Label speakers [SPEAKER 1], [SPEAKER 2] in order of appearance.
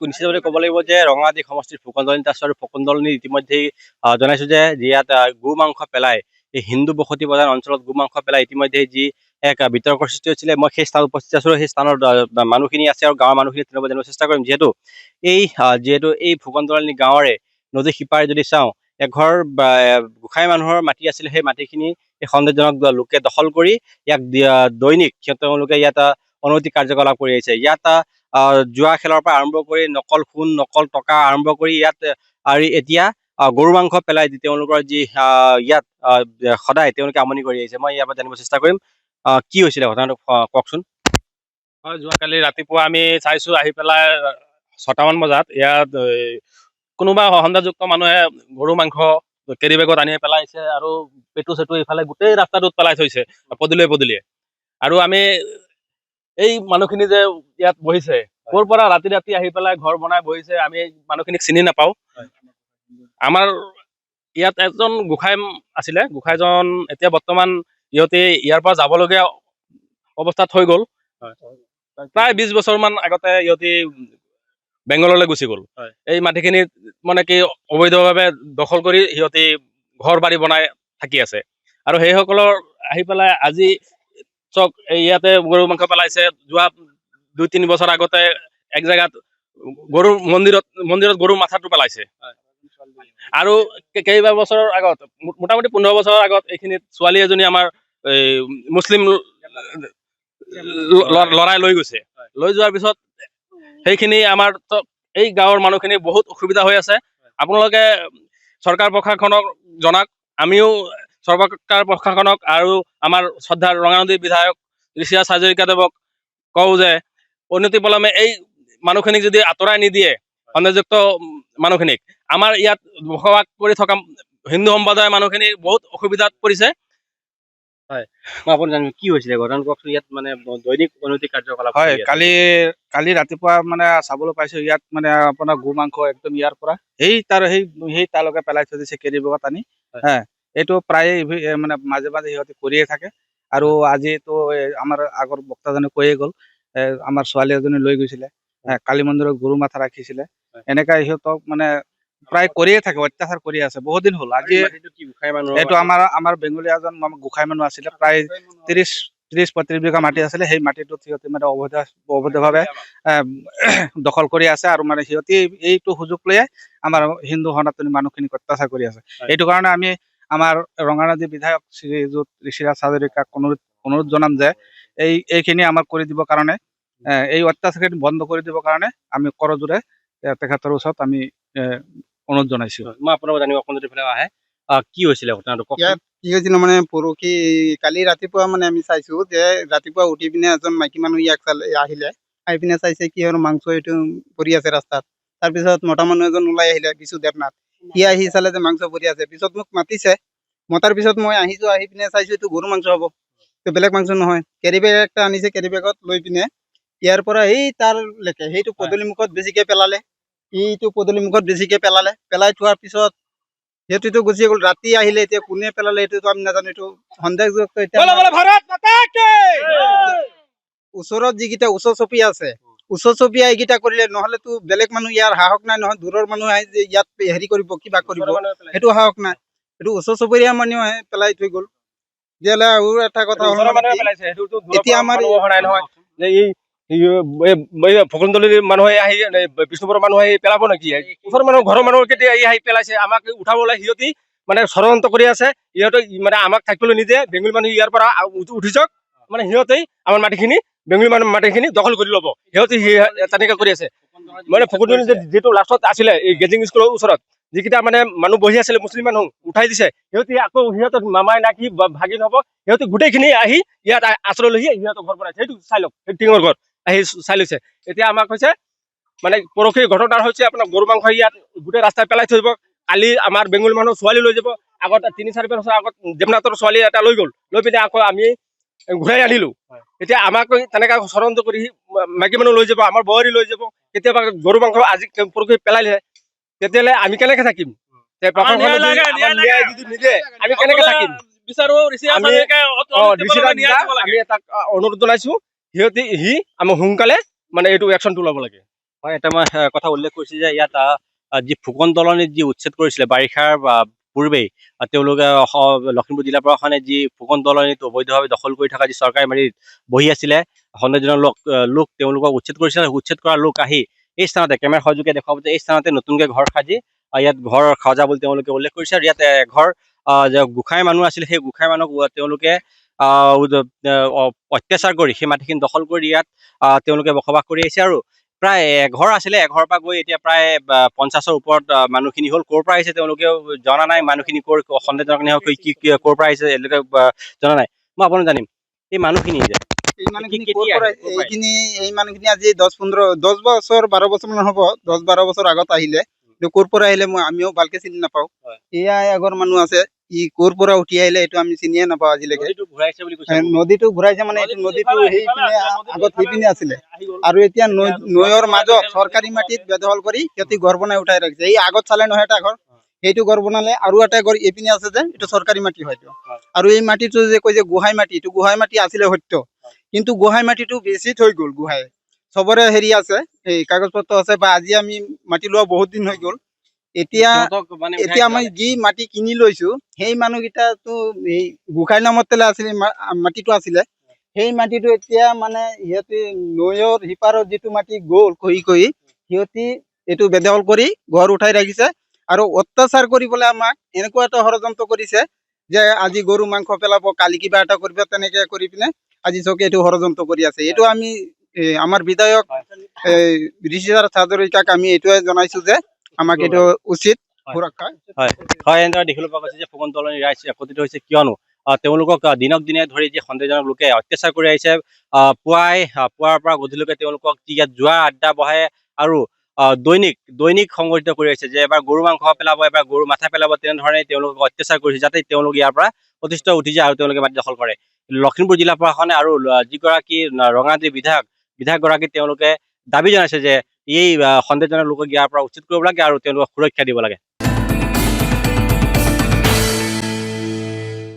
[SPEAKER 1] নিশ্চিতভাৱে ক'ব লাগিব যে ৰঙামাটি সমষ্টিৰ ফুকনদলনি আছো আৰু ফুকনদলনি ইতিমধ্যেই জনাইছো যে ইয়াত গো মাংস পেলাই এই হিন্দু বসতি প্ৰধান অঞ্চলত গো মাংস পেলাই ইতিমধ্যে যি এক বিতৰ্কৰ সৃষ্টি হৈছিলে। মই সেই স্থানত উপস্থিত আছো, সেই স্থানৰ মানুহখিনি আছে আৰু গাঁৱৰ মানুহখিনি তেনেকুৱা জানিব চেষ্টা কৰিম। যিহেতু এই ফুকনদলনি গাঁৱৰে নদী সিপাৰে যদি চাওঁ, এঘৰ গোসাঁই মানুহৰ মাটি আছিলে। সেই মাটিখিনি এই সন্দেহজনক লোকে দখল কৰি ইয়াক দৈনিক তেওঁলোকে ইয়াত অনৈতিক কাৰ্যকলাপ কৰি আহিছে। ইয়াত জুৱা খেলৰ পৰা আৰম্ভ কৰি নকল সোণ, নকল টকা আৰম্ভ কৰি ইয়াত আৰু এতিয়া গৰু মাংস পেলাই দি তেওঁলোকৰ যি ইয়াত সদায় তেওঁলোকে আমনি কৰি আহিছে। মই ইয়াৰ পৰা জানিব চেষ্টা কৰিম কি হৈছিলে ঘটনাটো, কওকচোন।
[SPEAKER 2] হয়, যোৱাকালি ৰাতিপুৱা আমি চাইছো আহি পেলাই 6টামান বজাত ইয়াত কোনোবা সন্দেহযুক্ত মানুহে গৰু মাংস কেৰি বেগত আনি পেলাইছে আৰু পেটু চেটু ইফালে গোটেই ৰাস্তাটোত পেলাই থৈছে পদূলিয়ে। আৰু আমি এই মানুহখিনি যে ইয়াত বহিছে, ক'ৰ পৰা ৰাতি আহি পেলাই ঘৰ বনাই বহিছে, আমি মানুহখিনিক চিনি নাপাওঁ। আমাৰ ইয়াত এজন গোসাঁই আছিলে, গোসাঁইজন এতিয়া বৰ্তমান ইহঁতে ইয়াৰ পৰা যাবলগীয়া অৱস্থাত হৈ গ'ল। প্ৰায় 20 বছৰমান আগতে ইহঁতি বেংগললৈ গুচি গ'ল। এই মাটিখিনি মানে কি অবৈধভাৱে দখল কৰি সিহঁতি ঘৰ বাৰী বনাই থাকি আছে। আৰু সেইসকলৰ আহি পেলাই আজি চক ইয়াতে গৰু মাংস পেলাইছে। যোৱা 2-3 বছৰ আগতে এক জেগাত গৰুৰ মন্দিৰত গৰুৰ মাথাটো পেলাইছে। আৰু কেইবা বছৰৰ আগত, মোটামুটি 15 বছৰৰ আগত এইখিনিত ছোৱালী এজনী আমাৰ মুছলিম লৰাই লৈ গৈছে। লৈ যোৱাৰ পিছত সেইখিনি আমাৰ এই গাঁৱৰ মানুহখিনি বহুত অসুবিধা হৈ আছে। আপোনালোকে চৰকাৰ প্ৰশাসনক জনাক, আমিও চৰকাৰ প্ৰশাসনক আৰু আমাৰ শ্ৰদ্ধাৰ ৰঙানদীৰ বিধায়ক ঋষিৰাজ হাজৰিকাদেৱক কওঁ যে উন্নতি পলমে এই মানুহখিনিক যদি আঁতৰাই নিদিয়ে, সন্দেহযুক্ত মানুহখিনিক, আমাৰ ইয়াত বসবাস কৰি থকা হিন্দু সম্প্ৰদায়ৰ মানুহখিনি বহুত অসুবিধাত পৰিছে।
[SPEAKER 1] হয়, মই আপুনি জানিব কি হৈছিলে ঘটনাটো কওকচোন। ইয়াত মানে দৈনিক অনৈতিক কাৰ্যকলাপ
[SPEAKER 3] হয়, কালি ৰাতিপুৱা মানে চাবলৈ পাইছো ইয়াত মানে আপোনাৰ গো মাংস একদম ইয়াৰ পৰা সেই তালৈকে পেলাই থৈ দিছে কেৰি বেগত আনি। এইটো প্ৰায়ে মানে মাজে মাজে সিহঁতে কৰিয়ে থাকে। আৰু আজিতো আমাৰ আগৰ বক্তাজনে কৈয়ে গ'ল, আমাৰ ছোৱালী এজনী লৈ গৈছিলে, কালী মন্দিৰত গৰু মাথা ৰাখিছিলে। এনেকা সিহঁতক মানে প্ৰায় কৰিয়ে থাকে, অত্যাচাৰ কৰি আছে বহুত দিন হ'ল। আজি এইটো আমাৰ বেংগলী এজন গোসাঁই মানুহ আছিলে, প্ৰায় 30-35 বিঘা মাটি আছিলে। সেই মাটিটোত সিহঁতে মানে অবৈধভাৱে দখল কৰি আছে আৰু মানে সিহঁতে এইটো সুযোগ লৈয়ে আমাৰ হিন্দু সনাতনী মানুহখিনিক অত্যাচাৰ কৰি আছে। এইটো কাৰণে আমি আমাৰ ৰঙানদী বিধায়ক শ্ৰীযুত ঋষিৰাজ হাজৰিকাক অনুৰোধ জনাম যে এইখিনি আমাক কৰি দিবৰ কাৰণে, এই অত্যাচাৰখিনি বন্ধ কৰি দিবৰ কাৰণে আমি কৰজোৰে তেখেতৰ ওচৰত আমি অনুৰোধ জনাইছো।
[SPEAKER 1] মই আপোনালোক জানিব অকণ যদি আহে কি হৈছিলে ঘটনাটো কওক।
[SPEAKER 4] কি হৈছিল মানে পৰহি কালি ৰাতিপুৱা মানে আমি চাইছো যে ৰাতিপুৱা উঠি পিনে এজন মাইকী মানুহ ইয়াক আহিলে, আহি পিনে চাইছে কি হয় মাংস এইটো পৰি আছে ৰাস্তাত। তাৰপিছত মতা মানুহ এজন ওলাই আহিলে, বিশু দেৱনাথ, সি আহি চালে যে মাংস পৰি আছে। পিছত মোক মাতিছে, মতাৰ পিছত মই আহিছো, আহি পিনে চাইছো এইটো গৰু মাংস হ'ব, বেলেগ মাংস নহয়। কেৰি বেগ একটা আনিছে, কেৰি বেগত লৈ পিনে ইয়াৰ পৰা এই তাৰ লেকে সেইটো পদূলি মুখত বেছিকে পেলালে। এইটো পদূলি মুখত বেছিকে পেলাই থোৱাৰ পিছত সিহঁতেতো গুচি গ'ল। ৰাতি আহিলে, এতিয়া কোনে পেলালে এইটোতো আমি নাজানো। এইটো সন্দেহযুক্ত। ওচৰত যিকেইটা ওচৰ চপীয়া আছে, ওচৰ চপীয়া এইকেইটা কৰিলে, নহলেতো বেলেগ মানুহ ইয়াৰ সাহস নাই নহয়। দূৰৰ মানুহ আহি যে ইয়াত হেৰি কৰিব, কিবা কৰিব, সেইটো সাহস নাই। এইটো ওচৰ চুবুৰীয়া মানুহে পেলাই থৈ গ'ল। তেতিয়াহ'লে আৰু এটা কথা হ'ল, এতিয়া আমাৰ
[SPEAKER 2] ফুকনদলনিৰ মানুহে আহি বিষ্ণুপুৰৰ মানুহে আহি পেলাব নেকি? ওচৰৰ মানুহ ঘৰৰ মানুহ কেতিয়া আহি পেলাইছে, আমাক উঠাবলৈ সিহঁতি মানে ষড়যন্ত্ৰ কৰি আছে। সিহঁতে মানে আমাক থাকিবলৈ নিদিয়ে। বেংগলী মানুহ ইয়াৰ পৰা উঠি যাওক, মানে সিহঁতেই আমাৰ মাটিখিনি, বেংগলী মানুহ মাটিখিনি দখল কৰি ল'ব। সিহঁতে তেনেকৈ কৰি আছে। মানে ফুকনদলনি যিটো লাষ্টত আছিলে এই গেজিং স্কুলৰ ওচৰত যিকেইটা মানে মানুহ বহি আছিলে, মুছলিম মানুহ উঠাই দিছে। সিহঁতে আকৌ সিহঁতৰ মামাই না কি ভাগিন হ'ব, সিহঁতে গোটেইখিনি আহি ইয়াত আশ্ৰয় লৈ সিহঁতৰ ঘৰ বনাইছে। সেইটো চাই লওক, সেইটো টিঙৰ ঘৰ আহি চাই লৈছে। এতিয়া আমাক হৈছে মানে পৰহি ঘটনা হৈছে আপোনাৰ গৰু মাংস ইয়াত গোটেই ৰাস্তাত পেলাই থৈ দিব। কালি আমাৰ বেংগলী মানুহ ছোৱালী লৈ যাব। আগত 3-4 বছৰ আগত দেৱনাথৰ ছোৱালী এটা লৈ গ'ল, লৈ পিনে আকৌ আমি ঘূৰাই আনিলো। এতিয়া আমাক তেনেকা ষড়যন্ত্ৰ কৰি মাইকী মানুহ লৈ যাব, আমাৰ বোৱাৰী লৈ যাব। কেতিয়াবা গৰু মাংস আজি পৰহি পেলাইলে, তেতিয়াহ'লে আমি কেনেকে থাকিম? আমি কেনেকে থাকিম? আমি তাক অনুৰোধ জনাইছো, সিহঁতে আমাৰ সোনকালে মানে এইটো একশ্যনটো ল'ব লাগে।
[SPEAKER 1] হয়, এটা মই কথা উল্লেখ কৰিছোঁ যে ইয়াত যি ফুকন দলনিত যি উচ্ছেদ কৰিছিলে বাৰিষাৰ পূৰ্বেই তেওঁলোকে লখিমপুৰ জিলা প্ৰশাসনে যি ফুকন দলনিত অবৈধভাৱে দখল কৰি থকা যি চৰকাৰী মাটিত বহি আছিলে সন্দেহজনক লোক তেওঁলোকক উচ্ছেদ কৰিছিলে। উচ্ছেদ কৰা লোক আহি এই স্থানতে কেমেৰাৰ সহযোগে দেখুৱাব যে এই স্থানতে নতুনকৈ ঘৰ সাজি ইয়াত ঘৰ সজা বুলি তেওঁলোকে উল্লেখ কৰিছে। আৰু ইয়াত এঘৰ যে গোসাঁই মানুহ আছিলে সেই গোসাঁই মানুহক তেওঁলোকে অত্যাচাৰ কৰি সেই মাটিখিনি দখল কৰি ইয়াত তেওঁলোকে বসবাস কৰি আহিছে। আৰু প্ৰায় এঘৰ আছিলে, এঘৰৰ পৰা গৈ এতিয়া প্ৰায় 50ৰ ওপৰত মানুহখিনি হ'ল। ক'ৰ পৰা আহিছে তেওঁলোকেও জনা নাই, মানুহখিনি ক'ৰ সন্দেহজনক ক'ৰ পৰা আহিছে এওঁলোকে জনা নাই। মই আপোনাক জানিম এই মানুহখিনি যে
[SPEAKER 4] এই মানুহখিনি ক'ৰ
[SPEAKER 1] কেতিয়া
[SPEAKER 4] পৰা
[SPEAKER 1] আহিল? ক'ৰ পৰা আহিল?
[SPEAKER 4] এই মানুহখিনি আজি 10 বছৰ 12 বছৰ মান হ'ব, 10-12 বছৰ আগত আহিলে। কিন্তু ক'ৰ পৰা আহিলে আমিও ভালকে চিনি নাপাওঁ।
[SPEAKER 1] হয়।
[SPEAKER 4] এয়া এঘৰ মানুহ আছে, ই ক'ৰ পৰা উঠি আহিলে এইটো আমি চিনিয়ে নাপাওঁ আজিলৈকে।
[SPEAKER 1] নদীটো ঘূৰাইছে বুলি কৈছে।
[SPEAKER 4] নদীটো ঘূৰাইছে মানে এইটো নদীটো সেইপিনে আগত সেইপিনে আছিলে, আৰু এতিয়া নৈৰ মাজত চৰকাৰী মাটিত বেদখল কৰি সিহঁতি ঘৰ বনাই উঠাই ৰাখিছে। এই আগত চালে নহয় এটা ঘৰ, সেইটো ঘৰ বনালে আৰু এটা ঘৰ এইপিনে আছে যে এইটো চৰকাৰী মাটি হয়তো। আৰু এই মাটিটো যে কৈছে গোহাঁই মাটি, এইটো গোহাঁই মাটি আছিলে সত্য, কিন্তু গোহাঁই মাটিটো বেছি থৈ গ'ল। গোহাঁই চবৰে হেৰি আছে, এই কাগজ পত্ৰ আছে, বা আজি আমি মাটি লোৱা বহুত দিন হৈ গ'ল। এতিয়া
[SPEAKER 1] সিহঁতক মানে উঠাই
[SPEAKER 4] এতিয়া আমি
[SPEAKER 1] দিলে।
[SPEAKER 4] যি মাটি কিনি লৈছো সেই মানুহকেইটাতো এই গোসাঁই নামত আছিলে মাটিটো আছিলে। সেই মাটিটো এতিয়া মানে সিহঁতে নৈৰ সিপাৰত যিটো মাটি গ'ল খহি সিহঁতি এইটো বেদখল কৰি ঘৰ উঠাই ৰাখিছে আৰু অত্যাচাৰ কৰিবলৈ আমাক এনেকুৱা এটা ষড়যন্ত্ৰ কৰিছে যে আজি গৰু মাংস পেলাব, কালি কিবা এটা কৰিব, তেনেকে কৰি পিনে আজি চকে এইটো ষড়যন্ত্ৰ কৰি আছে। এইটো আমি আমাৰ বিধায়ক ঋষিধৰ হাজৰিকাক আমি এইটোৱে জনাইছো যে আমাক এইটো উচিত সুৰক্ষা।
[SPEAKER 1] হয়, এনেদৰে দেখিবলৈ পোৱা গৈছে যে ফুকন দলনিৰ ৰাইজ একত্ৰিত হৈছে, কিয়নো তেওঁলোকক দিনক দিনে ধৰি যি সন্দেহজনক লোকে অত্যাচাৰ কৰি আহিছে। পুৱাৰ পৰা গধূলিলৈকে তেওঁলোকক ইয়াত জুৱা আড্ডা বহাই আৰু দৈনিক সংঘটিত কৰি আহিছে যে এবাৰ গৰু মাংস পেলাব, এবাৰ গৰু মাথা পেলাব, তেনেধৰণে তেওঁলোকক অত্যাচাৰ কৰিছে যাতে তেওঁলোক ইয়াৰ পৰা প্ৰতিষ্ঠিত উঠি যায় আৰু তেওঁলোকে মাটি দখল কৰে। লখিমপুৰ জিলা প্ৰশাসনে আৰু যিগৰাকী ৰঙাজী বিধায়কগৰাকী তেওঁলোকে দাবী জনাইছে যে এই সন্দেহজনক লোকক ইয়াৰ পৰা উচ্ছেদ কৰিব লাগে আৰু তেওঁলোকক সুৰক্ষা দিব লাগে।